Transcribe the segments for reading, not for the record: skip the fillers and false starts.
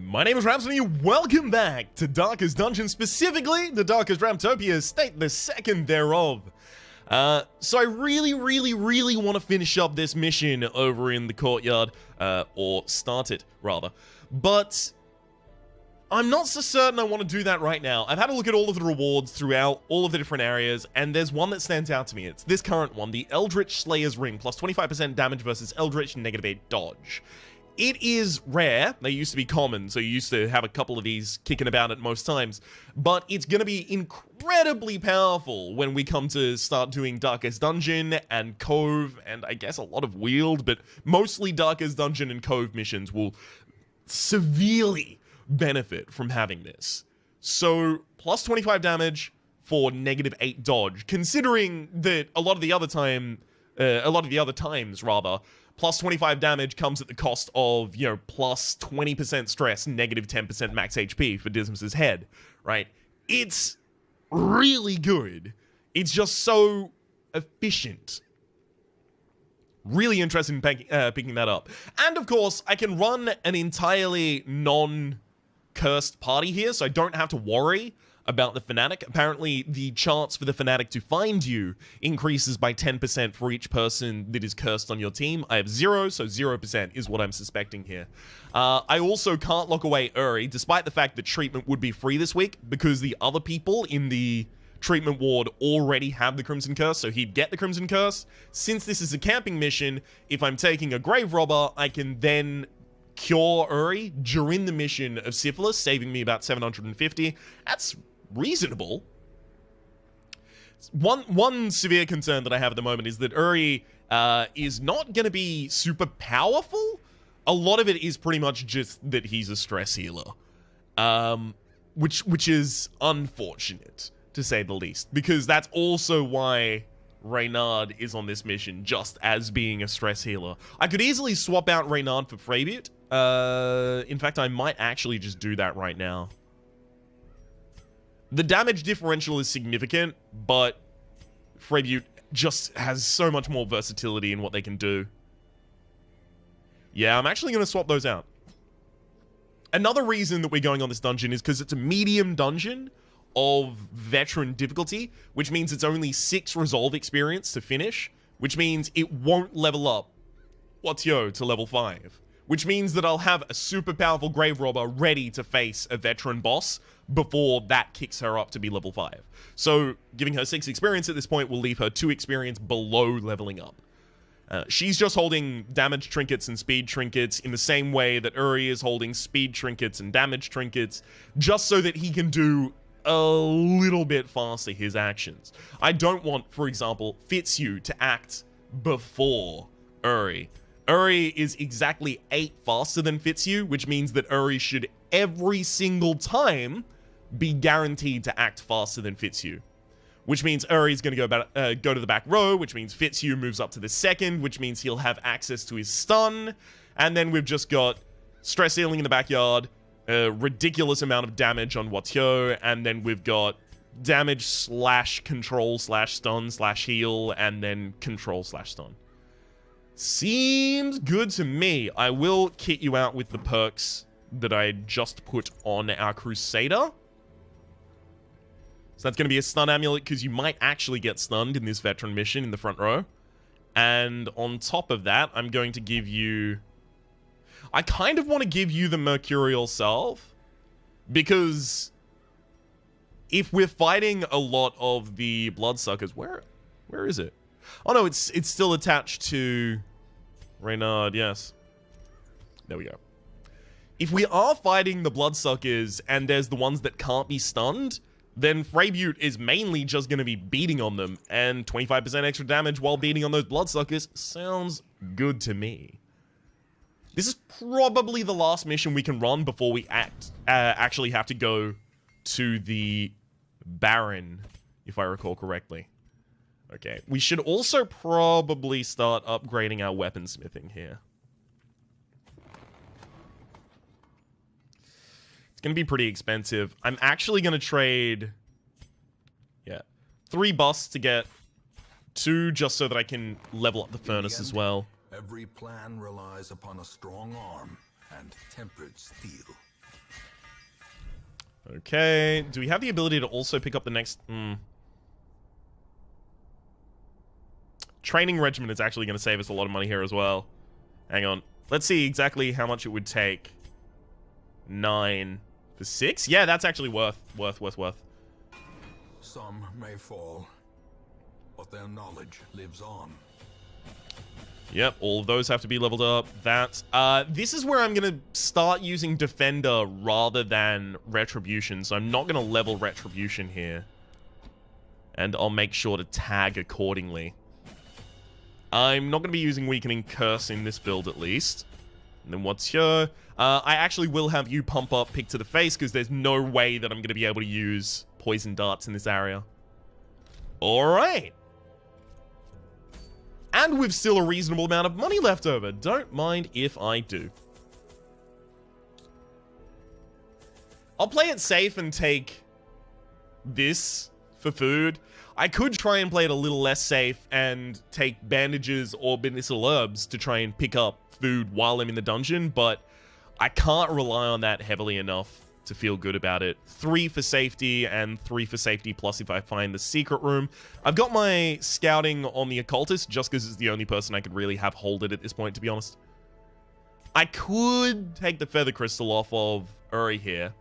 My name is Rhapsody, welcome back to Darkest Dungeon, specifically the Darkest Raptopia State, the second thereof. So I really want to finish up this mission over in the courtyard, or start it, rather. But I'm not so certain I want to do that right now. I've had a look at all of the rewards throughout all of the different areas, and there's one that stands out to me. It's this current one, the Eldritch Slayer's Ring, plus 25% damage versus Eldritch, -8 dodge. It is rare. They used to be common, so you used to have a couple of these kicking about at most times. But it's going to be incredibly powerful when we come to start doing Darkest Dungeon and Cove, and I guess a lot of Weald, but mostly Darkest Dungeon and Cove missions will severely benefit from having this. So, plus 25 damage for -8 dodge, considering that a lot of the other times, plus 25 damage comes at the cost of, you know, plus 20% stress, -10% max HP for Dismas's head, right? It's really good. It's just so efficient. Really interested in picking that up. And of course, I can run an entirely non-cursed party here, so I don't have to worry about the Fanatic. Apparently, the chance for the Fanatic to find you increases by 10% for each person that is cursed on your team. I have 0, so 0% is what I'm suspecting here. I also can't lock away Uri, despite the fact that treatment would be free this week, because the other people in the treatment ward already have the Crimson Curse, so he'd get the Crimson Curse. Since this is a camping mission, if I'm taking a Grave Robber, I can then cure Uri during the mission of Syphilis, saving me about 750. That's reasonable. One severe concern that I have at the moment is that Uri is not going to be super powerful. A lot of it is pretty much just that he's a stress healer, which is unfortunate, to say the least, because that's also why Reynard is on this mission, just as being a stress healer. I could easily swap out Reynard for Freybute. In fact, I might actually just do that right now. The damage differential is significant, but Freybute just has so much more versatility in what they can do. Yeah, I'm actually going to swap those out. Another reason that we're going on this dungeon is because it's a medium dungeon of veteran difficulty, which means it's only 6 resolve experience to finish, which means it won't level up Watio to level 5. Which means that I'll have a super powerful Grave Robber ready to face a veteran boss before that kicks her up to be level 5. So, giving her 6 experience at this point will leave her 2 experience below leveling up. She's just holding damage trinkets and speed trinkets in the same way that Uri is holding speed trinkets and damage trinkets, just so that he can do a little bit faster his actions. I don't want, for example, Fitzhugh to act before Uri. Uri is exactly 8 faster than Fitzhugh, which means that Uri should every single time be guaranteed to act faster than Fitzhugh. Which means Uri's going to go to the back row, which means Fitzhugh moves up to the second, which means he'll have access to his stun. And then we've just got stress healing in the backyard, a ridiculous amount of damage on Watio, and then we've got damage / control / stun / heal, and then control / stun. Seems good to me. I will kit you out with the perks that I just put on our Crusader. So that's going to be a stun amulet, because you might actually get stunned in this veteran mission in the front row. And on top of that, I'm going to give you... I kind of want to give you the Mercurial Salve, because if we're fighting a lot of the Bloodsuckers... Where is it? Oh no, it's still attached to Reynard, yes. There we go. If we are fighting the Bloodsuckers and there's the ones that can't be stunned, then Freybute is mainly just going to be beating on them, and 25% extra damage while beating on those Bloodsuckers sounds good to me. This is probably the last mission we can run before we actually have to go to the Baron, if I recall correctly. Okay, we should also probably start upgrading our weaponsmithing here. It's going to be pretty expensive. I'm actually going to trade, 3 busts to get 2 just so that I can level up the furnace as well. Every plan relies upon a strong arm and tempered steel. Okay. Do we have the ability to also pick up the next... Training regimen is actually going to save us a lot of money here as well. Hang on. Let's see exactly how much it would take. 9 for 6? Yeah, that's actually worth. Some may fall, but their knowledge lives on. Yep, all of those have to be leveled up. This is where I'm going to start using Defender rather than Retribution. So I'm not going to level Retribution here. And I'll make sure to tag accordingly. I'm not going to be using Weakening Curse in this build, at least. And then what's here? I actually will have you pump up Pick to the Face, because there's no way that I'm going to be able to use Poison Darts in this area. Alright. And with still a reasonable amount of money left over. Don't mind if I do. I'll play it safe and take this for food. I could try and play it a little less safe and take bandages or medicinal herbs to try and pick up food while I'm in the dungeon, but I can't rely on that heavily enough to feel good about it. 3 for safety and 3 for safety plus if I find the secret room. I've got my scouting on the occultist just because it's the only person I could really have hold it at this point, to be honest. I could take the feather crystal off of Uri here.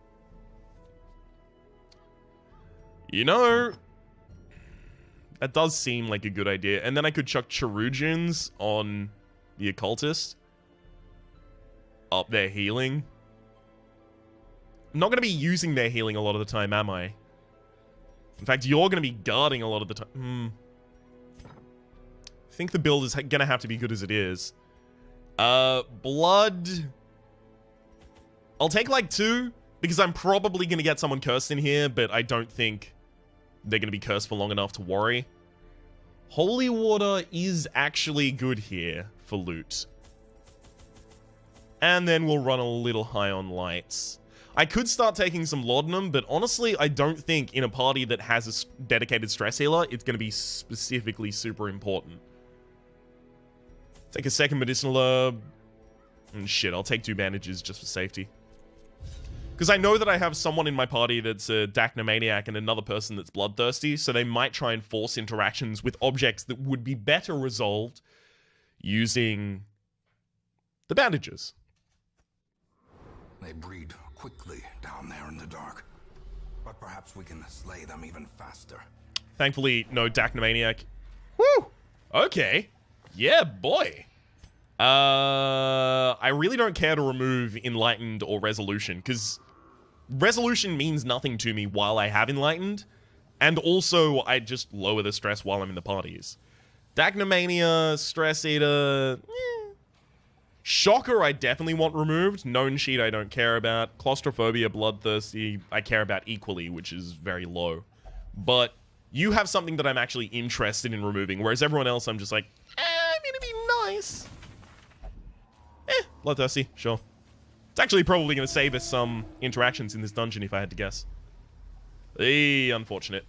You know, that does seem like a good idea. And then I could chuck Cherugians on the occultist. Up their healing. I'm not going to be using their healing a lot of the time, am I? In fact, you're going to be guarding a lot of the time. I think the build is going to have to be good as it is. Blood. I'll take like 2, because I'm probably going to get someone cursed in here, but I don't think they're going to be cursed for long enough to worry. Holy water is actually good here for loot. And then we'll run a little high on lights. I could start taking some laudanum, but honestly, I don't think in a party that has a dedicated stress healer, it's going to be specifically super important. Take a second medicinal herb. And shit, I'll take 2 bandages just for safety. Because I know that I have someone in my party that's a Dacnomaniac and another person that's bloodthirsty, so they might try and force interactions with objects that would be better resolved using the bandages. They breed quickly down there in the dark, but perhaps we can slay them even faster. Thankfully, no Dacnomaniac. Woo! Okay. Yeah, boy. I really don't care to remove Enlightened or Resolution, because Resolution means nothing to me while I have Enlightened, and also I just lower the stress while I'm in the parties. Dacnomania, Stress Eater... Shocker, I definitely want removed. Known Sheet, I don't care about. Claustrophobia, Bloodthirsty, I care about equally, which is very low. But you have something that I'm actually interested in removing, whereas everyone else, I'm just like, I'm gonna be nice. Bloodthirsty, sure. It's actually probably gonna save us some interactions in this dungeon, if I had to guess. Unfortunate.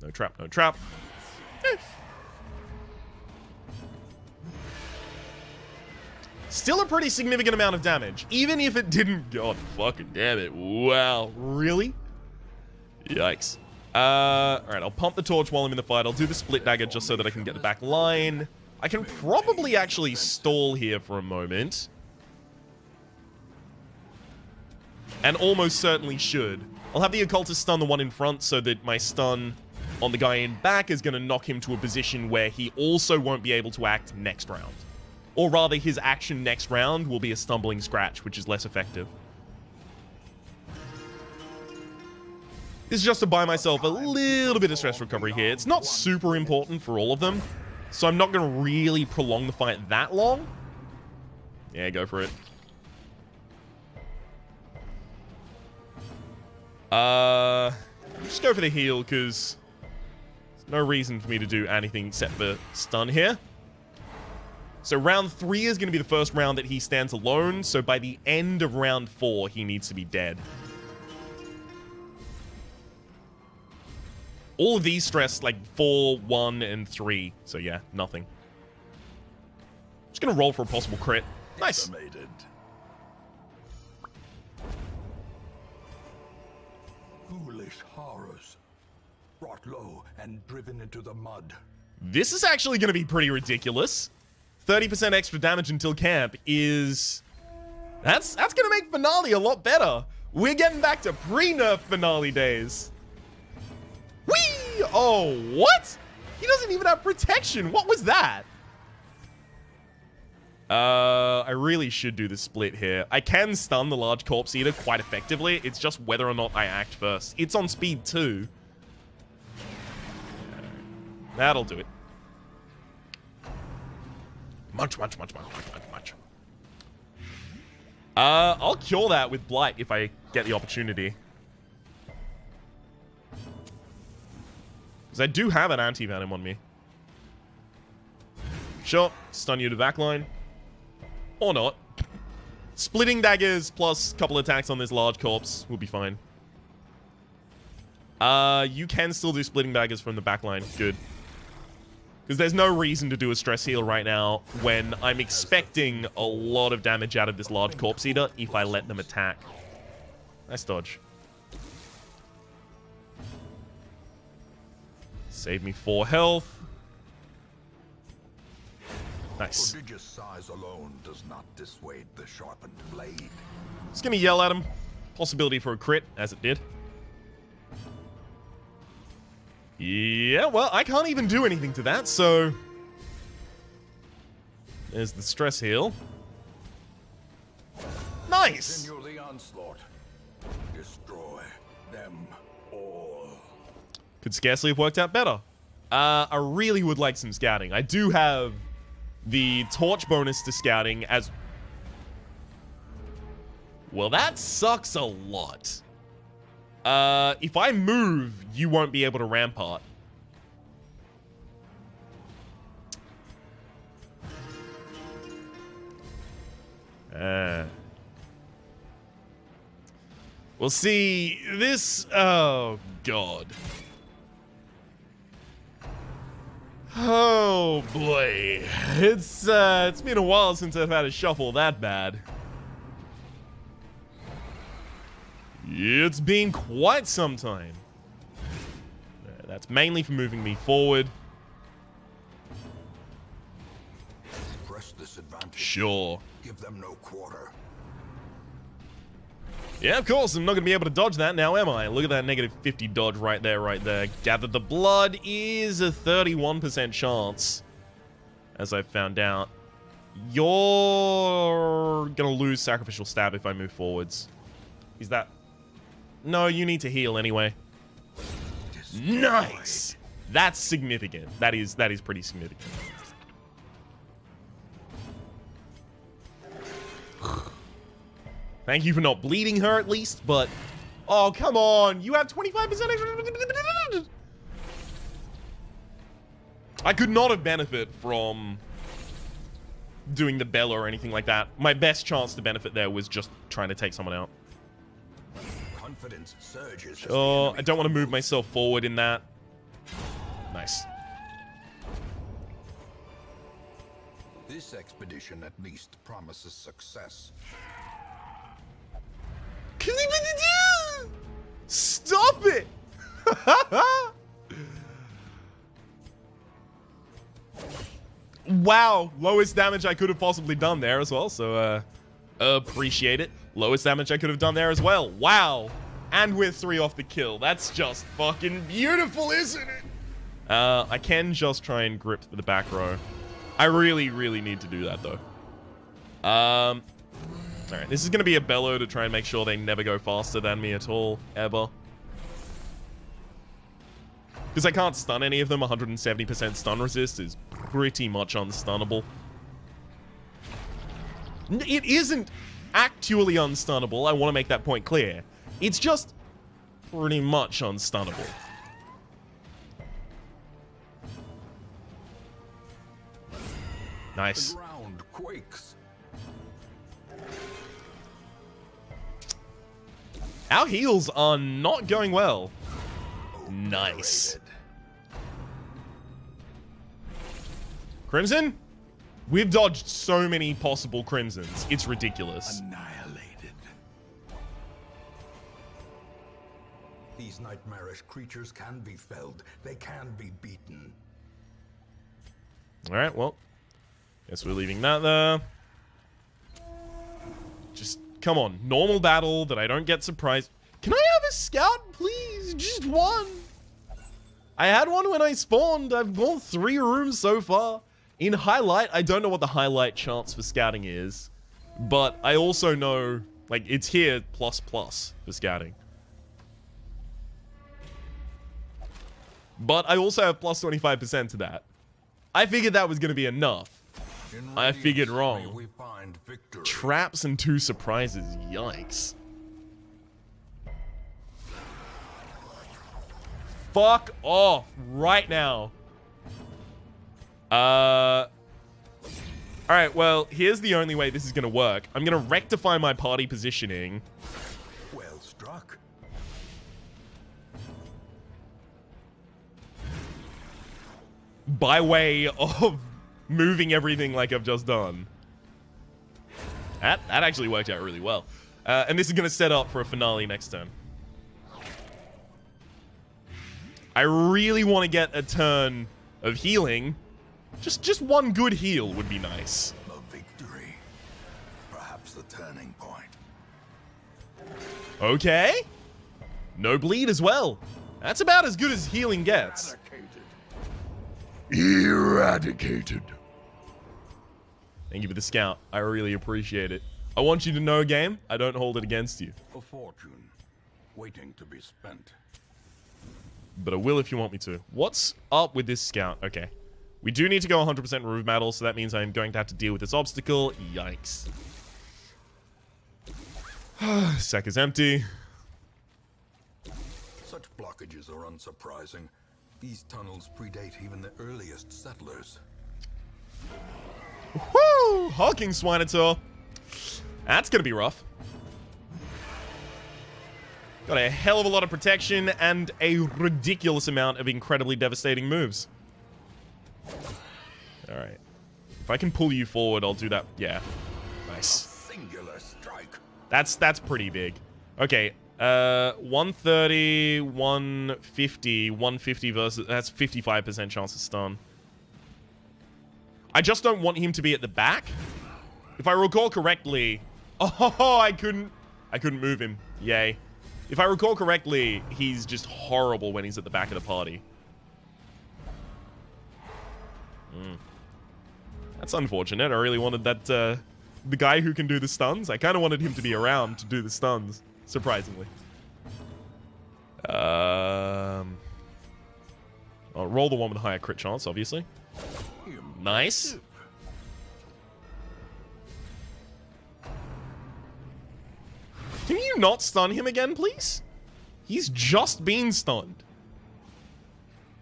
No trap, no trap. Still a pretty significant amount of damage, even if it didn't... God fucking damn it. Wow. Really? Yikes. Alright, I'll pump the torch while I'm in the fight. I'll do the split dagger just so that I can get the back line. I can probably actually stall here for a moment. And almost certainly should. I'll have the occultist stun the one in front so that my stun on the guy in back is going to knock him to a position where he also won't be able to act next round. Or rather, his action next round will be a stumbling scratch, which is less effective. This is just to buy myself a little bit of stress recovery here. It's not super important for all of them, so I'm not going to really prolong the fight that long. Yeah, go for it. Just go for the heal, because there's no reason for me to do anything except for stun here. So round 3 is going to be the first round that he stands alone, so by the end of round 4, he needs to be dead. All of these stress, like 4, 1, and 3, so yeah, nothing. Just going to roll for a possible crit. Nice. Foolish horrors. Brought low and driven into the mud. This is actually going to be pretty ridiculous. 30% extra damage until camp is... That's going to make finale a lot better. We're getting back to pre-nerf finale days. Whee! Oh, what? He doesn't even have protection. What was that? I really should do the split here. I can stun the large corpse eater quite effectively. It's just whether or not I act first. It's on speed 2. That'll do it. Munch. I'll cure that with Blight if I get the opportunity. Because I do have an anti-venom on me. Sure, stun you to backline. Or not. Splitting daggers plus a couple attacks on this large corpse will be fine. You can still do splitting daggers from the backline. Good. Because there's no reason to do a stress heal right now when I'm expecting a lot of damage out of this large corpse eater if I let them attack. Nice dodge. Save me 4 health. Nice. Prodigious size alone does not dissuade the sharpened blade. Just gonna yell at him. Possibility for a crit, as it did. Yeah, well, I can't even do anything to that, so... There's the stress heal. Nice! Continue the onslaught. Destroy them all. Could scarcely have worked out better. I really would like some scouting. I do have the torch bonus to scouting as... Well, that sucks a lot. If I move, you won't be able to rampart. We'll see. This... Oh, God. Oh, boy. It's been a while since I've had a shuffle that bad. It's been quite some time. That's mainly for moving me forward. Press this advantage. Sure. Give them no quarter. Yeah, of course. I'm not going to be able to dodge that now, am I? Look at that negative 50 dodge right there, right there. Gather the blood is a 31% chance, as I found out. You're going to lose sacrificial stab if I move forwards. Is that... No, you need to heal anyway. Nice! That's significant. That is pretty significant. Thank you for not bleeding her at least, but... Oh, come on! You have 25% extra... I could not have benefited from doing the Bella or anything like that. My best chance to benefit there was just trying to take someone out. Confidence surges. Oh, I don't want to move myself forward in that. Nice. This expedition at least promises success. Stop it! Wow, lowest damage I could have possibly done there as well, so appreciate it. Lowest damage I could have done there as well. Wow. And we're 3 off the kill. That's just fucking beautiful, isn't it? I can just try and grip the back row. I really, really need to do that, though. Alright, this is going to be a bellow to try and make sure they never go faster than me at all, ever. Because I can't stun any of them. 170% stun resist is pretty much unstunnable. It isn't actually unstunnable. I want to make that point clear. It's just pretty much unstunnable. Nice. The ground quakes. Our heals are not going well. Nice. Crimson? We've dodged so many possible crimsons. It's ridiculous. Annihilated. These nightmarish creatures can be felled. They can be beaten. Alright, well. Guess we're leaving that there. Just, come on. Normal battle that I don't get surprised. Can I have a scout, please? Just one. I had one when I spawned. I've gone 3 rooms so far. In highlight, I don't know what the highlight chance for scouting is. But I also know, like, it's here ++ for scouting. But I also have +25% to that. I figured that was going to be enough. I figured wrong. We find victory. Traps and 2 surprises. Yikes. Fuck off right now. Alright, well, here's the only way this is going to work. I'm going to rectify my party positioning. Well struck. By way of moving everything like I've just done. That actually worked out really well. And this is going to set up for a finale next turn. I really want to get a turn of healing. Just one good heal would be nice. A victory. Perhaps the turning point. Okay. No bleed as well. That's about as good as healing gets. Eradicated. Thank you for the scout. I really appreciate it. I want you to know, game, I don't hold it against you. A fortune waiting to be spent. But I will if you want me to. What's up with this scout? Okay. We do need to go 100% roof metal, so that means I'm going to have to deal with this obstacle. Yikes. Sack is empty. Such blockages are unsurprising. These tunnels predate even the earliest settlers. Woo! Hawking Swinator. That's gonna be rough. Got a hell of a lot of protection and a ridiculous amount of incredibly devastating moves. Alright. If I can pull you forward, I'll do that. Yeah. Nice. Singular strike. That's pretty big. Okay. 130, 150 versus... That's 55% chance of stun. I just don't want him to be at the back. If I recall correctly... Oh, I couldn't move him. Yay. If I recall correctly, he's just horrible when he's at the back of the party. That's unfortunate. I really wanted that, the guy who can do the stuns. I kind of wanted him to be around to do the stuns. Surprisingly. I'll roll the one with the higher crit chance, obviously. Nice. Can you not stun him again, please? He's just been stunned.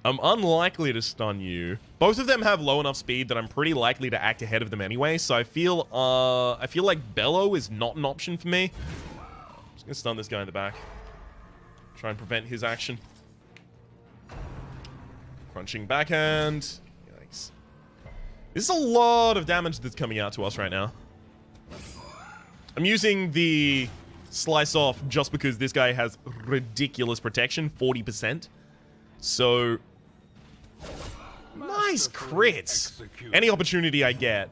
I'm unlikely to stun you. Both of them have low enough speed that I'm pretty likely to act ahead of them anyway, so I feel like Bellow is not an option for me. Just gonna stun this guy in the back. Try and prevent his action. Crunching backhand. Yikes. This is a lot of damage that's coming out to us right now. I'm using the slice off just because this guy has ridiculous protection, 40%. So, nice crits. Any opportunity I get.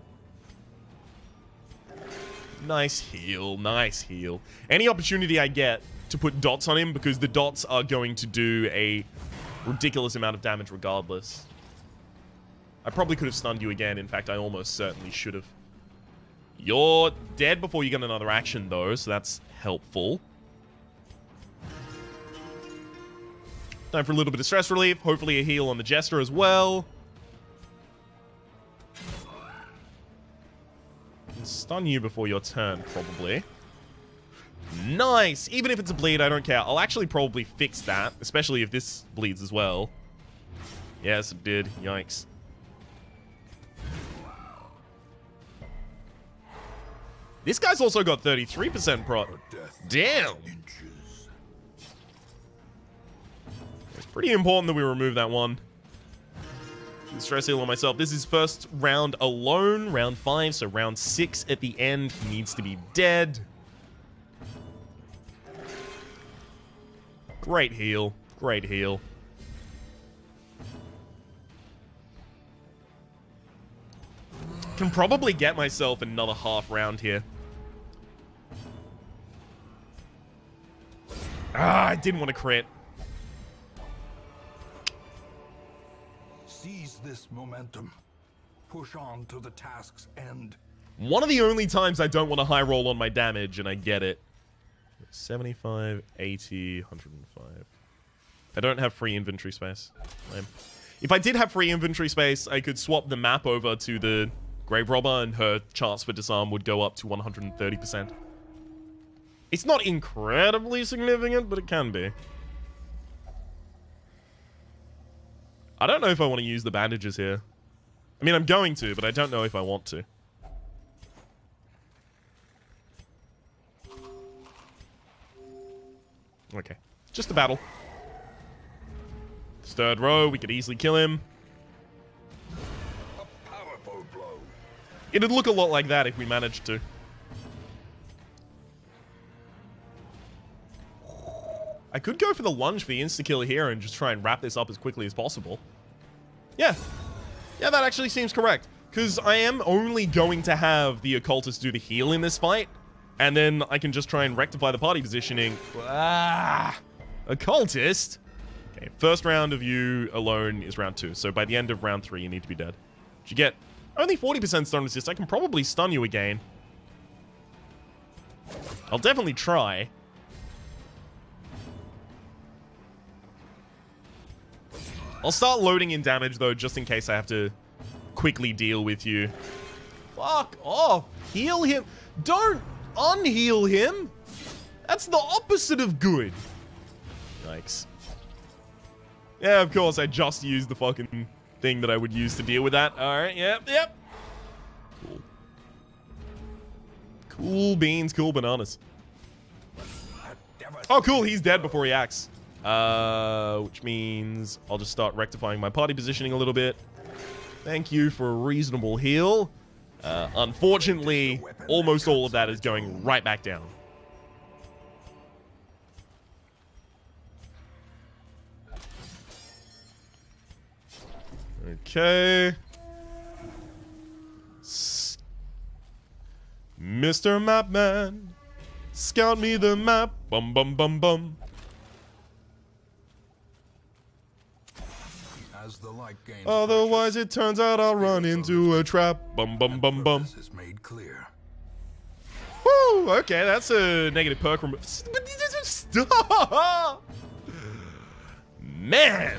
Nice heal, nice heal. Any opportunity I get to put dots on him, because the dots are going to do a ridiculous amount of damage regardless. I probably could have stunned you again. In fact, I almost certainly should have. You're dead before you get another action, though, so that's helpful. Time for a little bit of stress relief. Hopefully a heal on the Jester as well. Can stun you before your turn, probably. Nice! Even if it's a bleed, I don't care. I'll actually probably fix that, especially if this bleeds as well. Yes, it did. Yikes. This guy's also got 33% pro. Damn! It's pretty important that we remove that one. Stress heal on myself. This is first round alone. Round 5, so round 6 at the end. He needs to be dead. Great heal. Great heal. Can probably get myself another half round here. Ah, I didn't want to crit. Seize this momentum. Push on to the task's end. One of the only times I don't want to high roll on my damage, and I get it. 75, 80, 105. I don't have free inventory space. If I did have free inventory space, I could swap the map over to the Grave Robber, and her chance for disarm would go up to 130%. It's not incredibly significant, but it can be. I don't know if I want to use the bandages here. I mean, I'm going to, but I don't know if I want to. Okay. Just a battle. Third row, we could easily kill him. A powerful blow. It'd look a lot like that if we managed to. I could go for the lunge for the insta-kill here and just try and wrap this up as quickly as possible. Yeah. Yeah, that actually seems correct. Because I am only going to have the occultist do the heal in this fight. And then I can just try and rectify the party positioning. Ah! Occultist? Okay, first round of you alone is round 2. So by the end of round 3, you need to be dead. But you get only 40% stun resist. I can probably stun you again. I'll definitely try. I'll start loading in damage, though, just in case I have to quickly deal with you. Fuck off. Heal him. Don't unheal him. That's the opposite of good. Yikes. Yeah, of course, I just used the fucking thing that I would use to deal with that. Alright, yep. Cool. Cool beans, cool bananas. Oh, cool, he's dead before he acts. Which means I'll just start rectifying my party positioning a little bit. Thank you for a reasonable heal. Unfortunately, almost all of that is going right back down. Okay. Mr. Mapman, scout me the map. Bum bum bum bum. As the light gains Otherwise, it turns out I'll run into a trap. Bum bum bum bum. This is made clear. Woo! Okay, that's a negative perk remove. Man!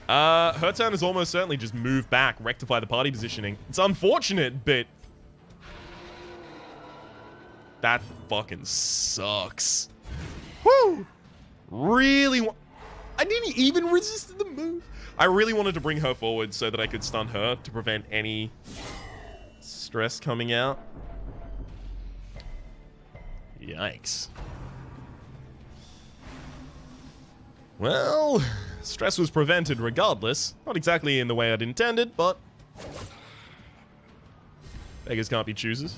Her turn is almost certainly just move back, rectify the party positioning. It's unfortunate, but that fucking sucks. Woo! Really I didn't even resist the move. I really wanted to bring her forward so that I could stun her to prevent any stress coming out. Yikes. Well, stress was prevented regardless. Not exactly in the way I'd intended, but beggars can't be choosers.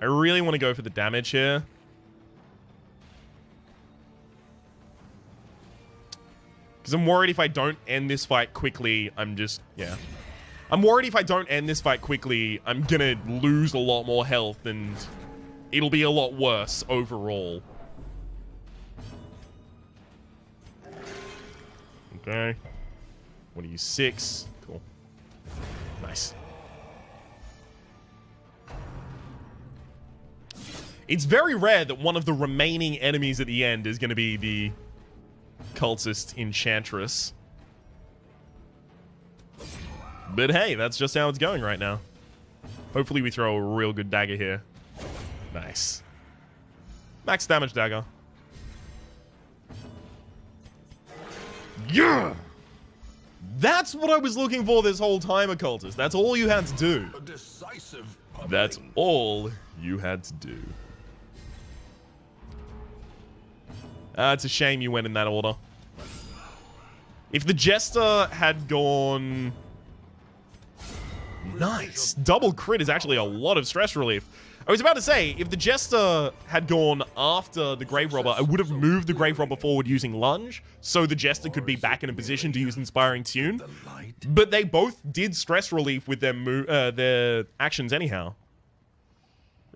I really want to go for the damage here. Because I'm worried if I don't end this fight quickly, I'm worried if I don't end this fight quickly, I'm gonna lose a lot more health and it'll be a lot worse overall. Okay. What are you, 6? Cool. Nice. It's very rare that one of the remaining enemies at the end is gonna be the cultist enchantress. But hey, that's just how it's going right now. Hopefully we throw a real good dagger here. Nice. Max damage dagger. Yeah! That's what I was looking for this whole time, occultist. That's all you had to do. A decisive That's all you had to do. It's a shame you went in that order. If the Jester had gone... Nice. Double crit is actually a lot of stress relief. I was about to say, if the Jester had gone after the Grave Robber, I would have moved the Grave Robber forward using Lunge, so the Jester could be back in a position to use Inspiring Tune. But they both did stress relief with their actions anyhow.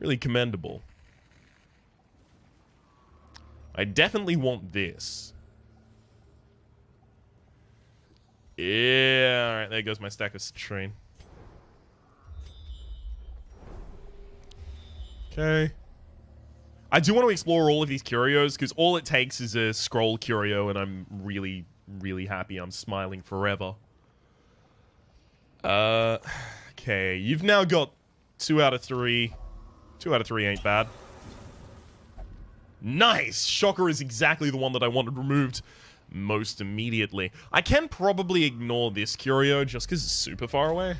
Really commendable. I definitely want this. Yeah, alright, there goes my stack of Citrine. Okay. I do want to explore all of these curios, because all it takes is a scroll curio, and I'm really, really happy. I'm smiling forever. Okay, you've now got 2 out of 3. 2 out of 3 ain't bad. Nice! Shocker is exactly the one that I wanted removed most immediately. I can probably ignore this curio just because it's super far away.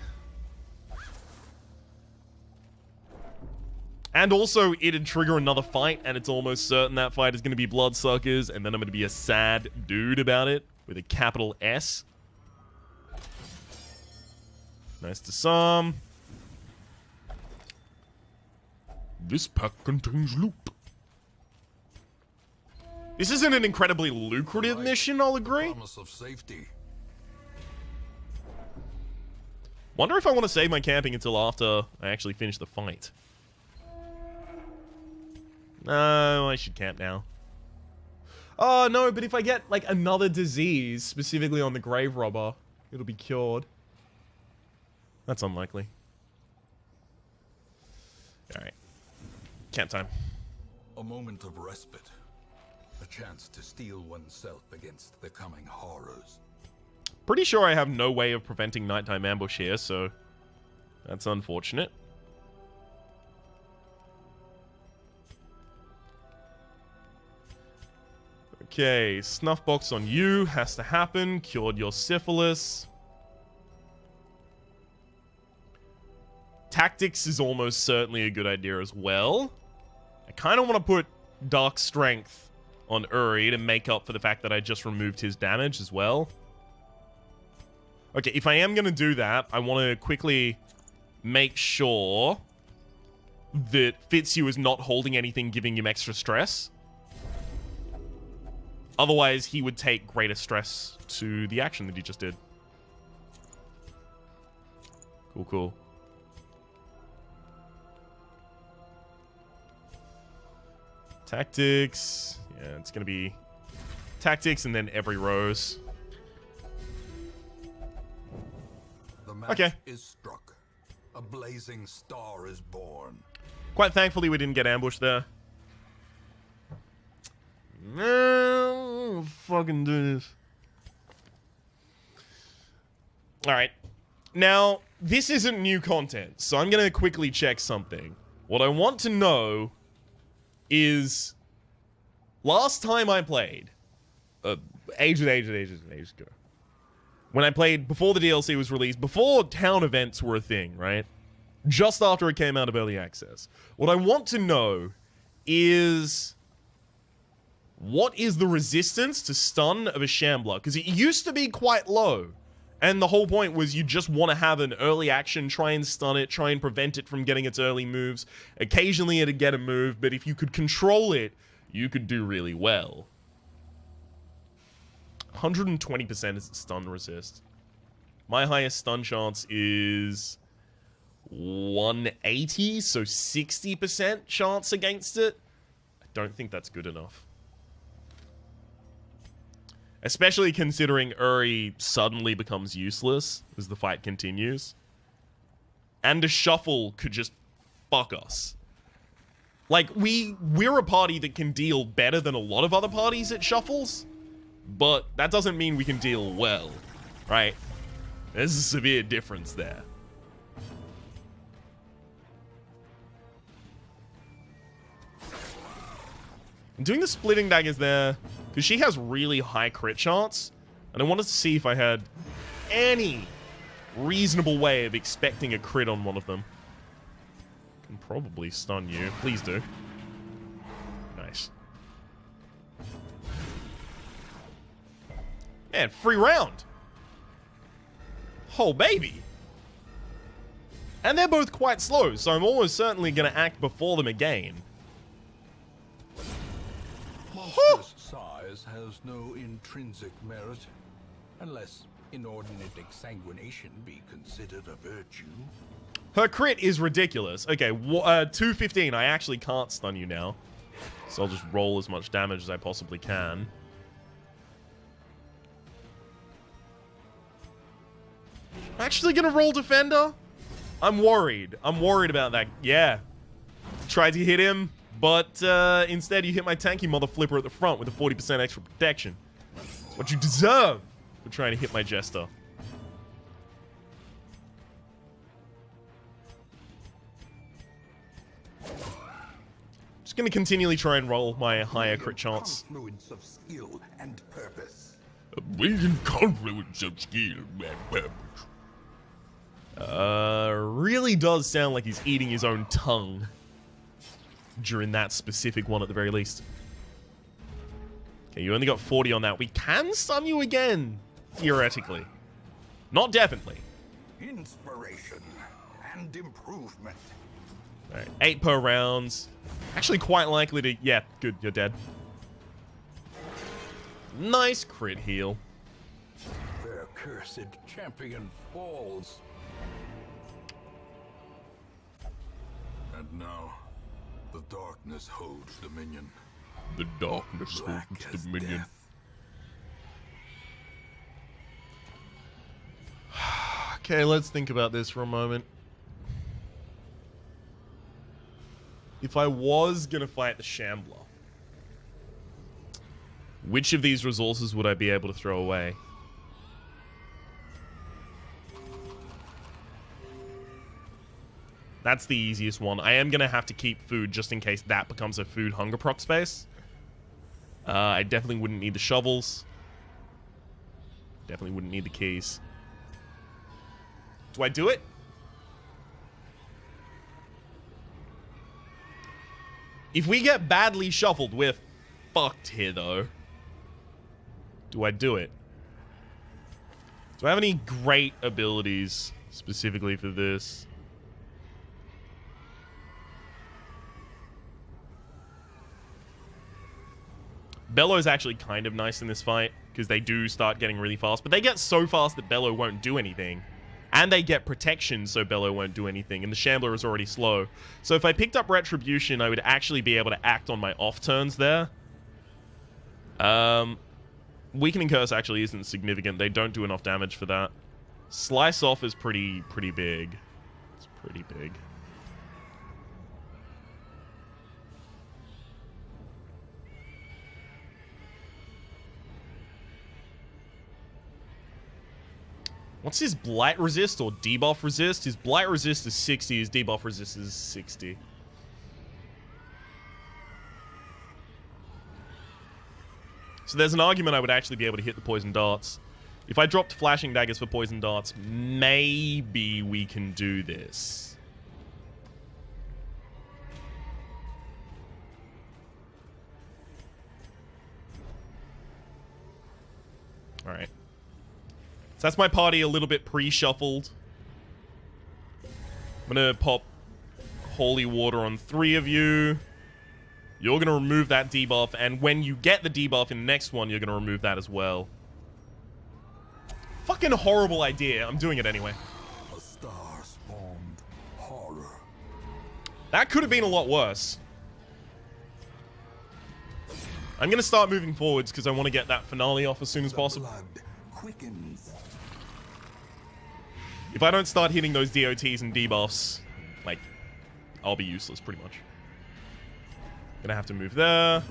And also, it'd trigger another fight, and it's almost certain that fight is going to be Bloodsuckers, and then I'm going to be a sad dude about it, with a capital S. Nice to some. This pack contains loot. This isn't an incredibly lucrative mission, I'll agree. Promise of safety. Wonder if I want to save my camping until after I actually finish the fight. No, I should camp now. Oh, no, but if I get, like, another disease, specifically on the Grave Robber, it'll be cured. That's unlikely. Alright. Camp time. A moment of respite. A chance to steel oneself against the coming horrors. Pretty sure I have no way of preventing nighttime ambush here, so that's unfortunate. Okay, snuff box on you has to happen. Cured your syphilis. Tactics is almost certainly a good idea as well. I kind of want to put Dark Strength on Uri to make up for the fact that I just removed his damage as well. Okay, if I am going to do that, I want to quickly make sure that Fitzhugh is not holding anything giving him extra stress. Otherwise, he would take greater stress to the action that he just did. Cool, cool. Tactics. Yeah, it's going to be tactics and then every rose. The match is struck. A blazing star is born. Quite thankfully, we didn't get ambushed there. No, fucking do this. Alright. Now, this isn't new content, so I'm gonna quickly check something. What I want to know is... Last time I played... ages ago. When I played before the DLC was released, before town events were a thing, right? Just after it came out of early access. What I want to know is... What is the resistance to stun of a Shambler? Because it used to be quite low. And the whole point was you just want to have an early action, try and stun it, try and prevent it from getting its early moves. Occasionally it'd get a move, but if you could control it, you could do really well. 120% is stun resist. My highest stun chance is 180, so 60% chance against it. I don't think that's good enough. Especially considering Uri suddenly becomes useless as the fight continues. And a shuffle could just fuck us. Like, we're a party that can deal better than a lot of other parties at shuffles. But that doesn't mean we can deal well, right? There's a severe difference there. I'm doing the splitting daggers there because she has really high crit chance, and I wanted to see if I had any reasonable way of expecting a crit on one of them. Can probably stun you. Please do. Nice. Man, free round. Oh, baby. And they're both quite slow, so I'm almost certainly going to act before them again. Monstrous size has no intrinsic merit, unless inordinate exsanguination be considered a virtue. Her crit is ridiculous. Okay, 215. I actually can't stun you now. So I'll just roll as much damage as I possibly can. Actually gonna roll Defender? I'm worried. I'm worried about that. Yeah. Tried to hit him, but instead you hit my tanky mother flipper at the front with a 40% extra protection. That's what you deserve for trying to hit my Jester. Just gonna continually try and roll my higher crit chance. Confluence of skill and purpose. A brilliant confluence of skill and purpose. Really does sound like he's eating his own tongue during that specific one at the very least. Okay, you only got 40 on that. We can stun you again, theoretically. Not definitely. Inspiration and improvement. Alright, 8 per rounds. Actually quite likely to... Yeah, good, you're dead. Nice crit heal. Their cursed champion falls. And now, the darkness holds dominion. The darkness holds dominion. Okay, let's think about this for a moment. If I was gonna fight the Shambler, which of these resources would I be able to throw away? That's the easiest one. I am gonna have to keep food just in case that becomes a food hunger proc space. I definitely wouldn't need the shovels. Definitely wouldn't need the keys. Do I do it? If we get badly shuffled, we're fucked here, though. Do I do it? Do I have any great abilities specifically for this? Bellow's actually kind of nice in this fight, because they do start getting really fast, but they get so fast that Bellow won't do anything. And they get protection, so Bellow won't do anything, and the Shambler is already slow. So if I picked up Retribution, I would actually be able to act on my off turns there. Weakening Curse actually isn't significant. They don't do enough damage for that. Slice Off is pretty big. It's pretty big. What's his Blight Resist or Debuff Resist? His Blight Resist is 60, his Debuff Resist is 60. So there's an argument I would actually be able to hit the Poison Darts. If I dropped Flashing Daggers for Poison Darts, maybe we can do this. Alright. So that's my party a little bit pre-shuffled. I'm gonna pop Holy Water on 3 of you. You're gonna remove that debuff, and when you get the debuff in the next one, you're gonna remove that as well. Fucking horrible idea. I'm doing it anyway. A star spawned horror. That could have been a lot worse. I'm gonna start moving forwards because I want to get that finale off as soon as possible. Blood quickens. If I don't start hitting those DOTs and debuffs, like, I'll be useless pretty much. Gonna have to move there.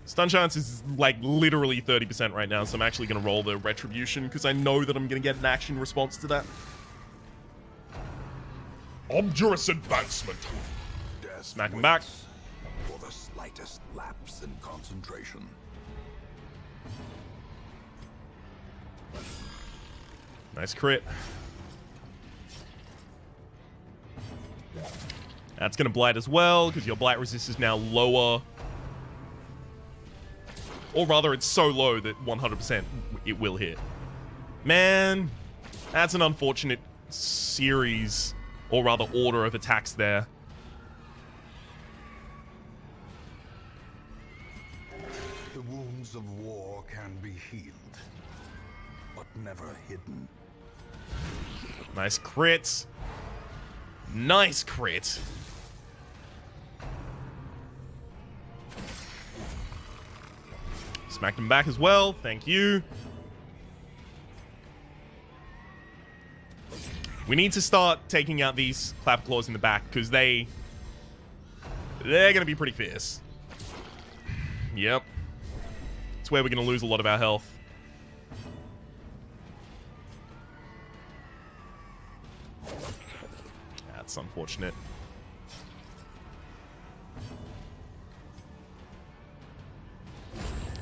Stun chance is like literally 30% right now, so I'm actually gonna roll the Retribution because I know that I'm gonna get an action response to that. Obdurous Advancement. Smack him back. For the slightest lapse in concentration. Nice crit. That's gonna blight as well, because your blight resist is now lower. Or rather, it's so low that 100% it will hit. Man, that's an unfortunate series, or rather order of attacks there. The wounds of war can be healed, but never hidden. Nice crit. Nice crit. Smacked him back as well. Thank you. We need to start taking out these clap claws in the back because they're going to be pretty fierce. Yep. It's where we're going to lose a lot of our health. That's unfortunate.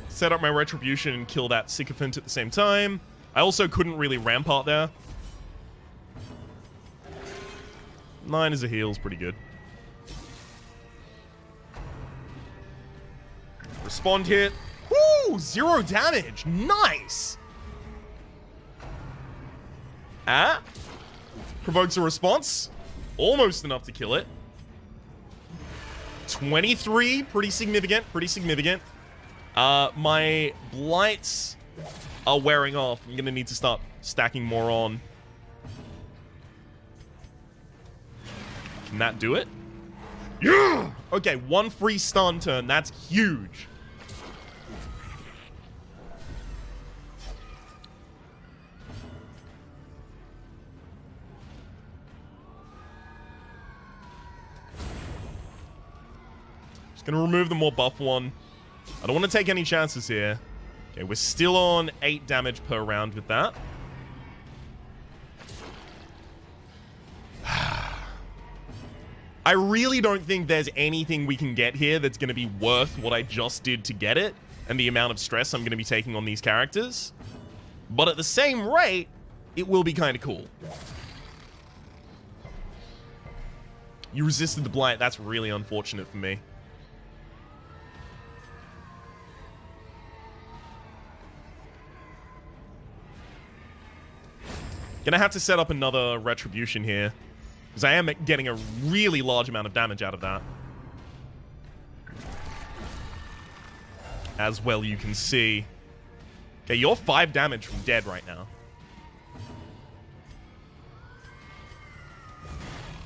Set up my retribution and kill that sycophant at the same time. I also couldn't really rampart there. 9 as a heal is pretty good. Respond hit. Woo! 0 damage. Nice! Ah. Provokes a response. Almost enough to kill it. 23. Pretty significant. Pretty significant. My blights are wearing off. I'm going to need to start stacking more on. Can that do it? Yeah! Okay, 1 free stun turn. That's huge. Just gonna remove the more buff one. I don't want to take any chances here. Okay, we're still on 8 damage per round with that. I really don't think there's anything we can get here that's going to be worth what I just did to get it and the amount of stress I'm going to be taking on these characters. But at the same rate, it will be kind of cool. You resisted the blight. That's really unfortunate for me. Gonna have to set up another retribution here. Because I am getting a really large amount of damage out of that. As well you can see. Okay, you're 5 damage from dead right now.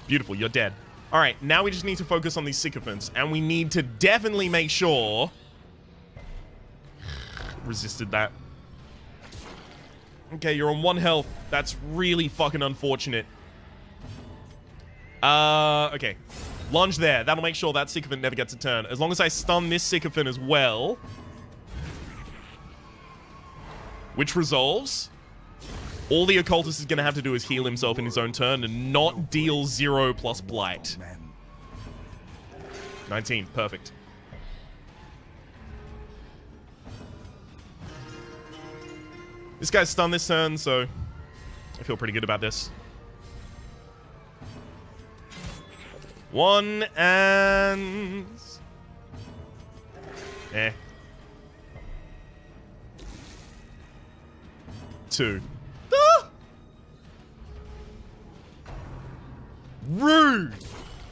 Beautiful, you're dead. Alright, now we just need to focus on these sycophants. And we need to definitely make sure... Resisted that. Okay, you're on 1 health. That's really fucking unfortunate. Okay. Lunge there. That'll make sure that sycophant never gets a turn. As long as I stun this sycophant as well. Which resolves. All the occultist is going to have to do is heal himself in his own turn and not deal 0 plus blight. 19. Perfect. This guy's stunned this turn, so I feel pretty good about this. 1 and... Eh. 2. Ah! Rude!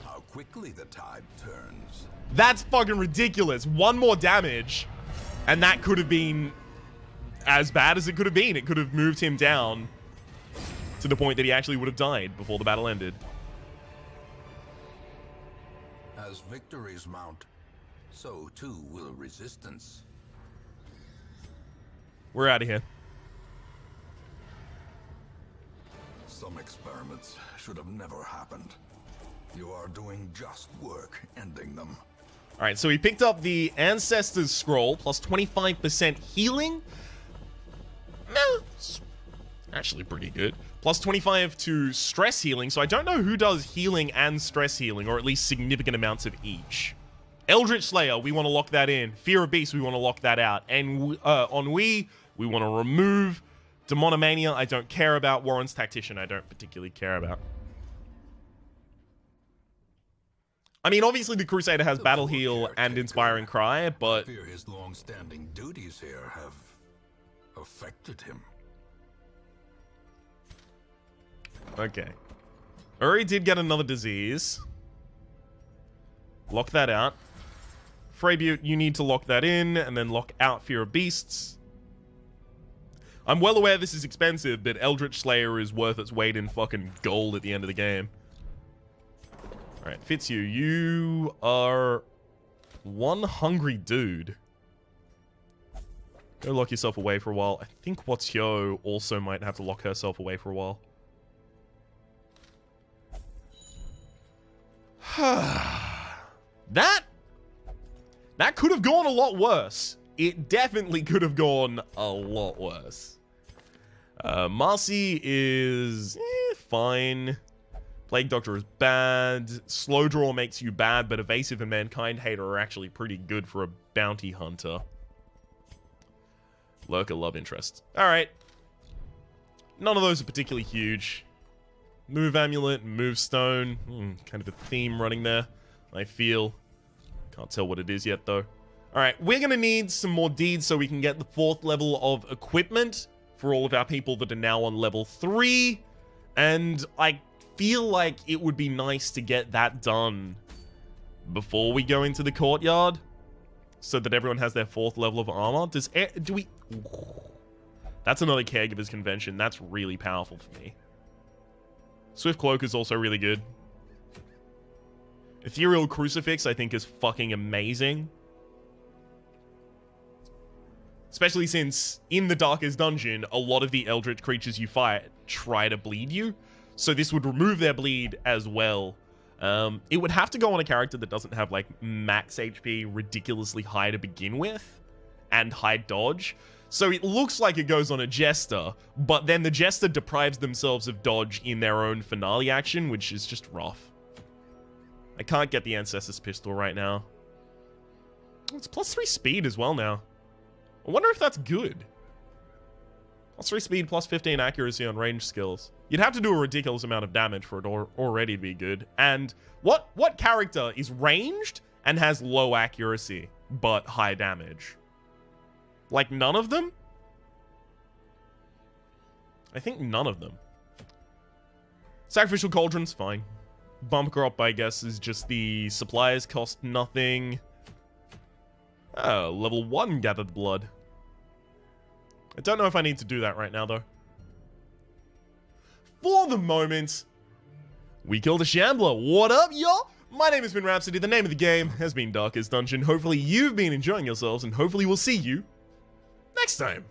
How quickly the tide turns. That's fucking ridiculous. 1 more damage, and that could have been as bad as it could have been. It could have moved him down to the point that he actually would have died before the battle ended. As victories mount, so too will resistance. We're out of here. Some experiments should have never happened. You are doing just work ending them. Alright, so we picked up the Ancestor's Scroll, plus 25% healing. No, it's actually pretty good. Plus 25 to stress healing, so I don't know who does healing and stress healing, or at least significant amounts of each. Eldritch Slayer, we want to lock that in. Fear of Beast, we want to lock that out. And Ennui, we want to remove. Demonomania, I don't care about. Warren's Tactician, I don't particularly care about. I mean, obviously the Crusader has Battle Heal and Inspiring Cry, but... I fear his long-standing duties here have affected him. Okay. Uri did get another disease. Lock that out. Freybute, you need to lock that in, and then lock out Fear of Beasts. I'm well aware this is expensive, but Eldritch Slayer is worth its weight in fucking gold at the end of the game. Alright, Fitzhugh, you are one hungry dude. Go lock yourself away for a while. I think Watsyo also might have to lock herself away for a while. That could have gone a lot worse. It definitely could have gone a lot worse. Marcy is fine. Plague Doctor is bad. Slow Draw makes you bad, but Evasive and Mankind Hater are actually pretty good for a bounty hunter. Lurker Love Interest. Alright. None of those are particularly huge. Move Amulet, Move Stone. Kind of a theme running there, I feel. Can't tell what it is yet, though. Alright, we're gonna need some more deeds so we can get the 4th level of equipment for all of our people that are now on level 3. And I feel like it would be nice to get that done before we go into the courtyard, so that everyone has their 4th level of armor. Do we... That's another Caregivers Convention. That's really powerful for me. Swift Cloak is also really good. Ethereal Crucifix, I think, is fucking amazing. Especially since, in the Darkest Dungeon, a lot of the Eldritch creatures you fight try to bleed you. So this would remove their bleed as well. It would have to go on a character that doesn't have, like, max HP ridiculously high to begin with. And high dodge. So it looks like it goes on a Jester, but then the Jester deprives themselves of dodge in their own finale action, which is just rough. I can't get the Ancestor's Pistol right now. It's +3 speed as well now. I wonder if that's good. +3 speed, +15 accuracy on range skills. You'd have to do a ridiculous amount of damage for it already to be good. And what character is ranged and has low accuracy, but high damage? Like, none of them? I think none of them. Sacrificial Cauldron's fine. Bumper Up, I guess, is just the supplies cost nothing. Oh, level 1 Gathered Blood. I don't know if I need to do that right now, though. For the moment, we killed a Shambler. What up, y'all? My name has been Rhapsody. The name of the game has been Darkest Dungeon. Hopefully you've been enjoying yourselves, and hopefully we'll see you next time.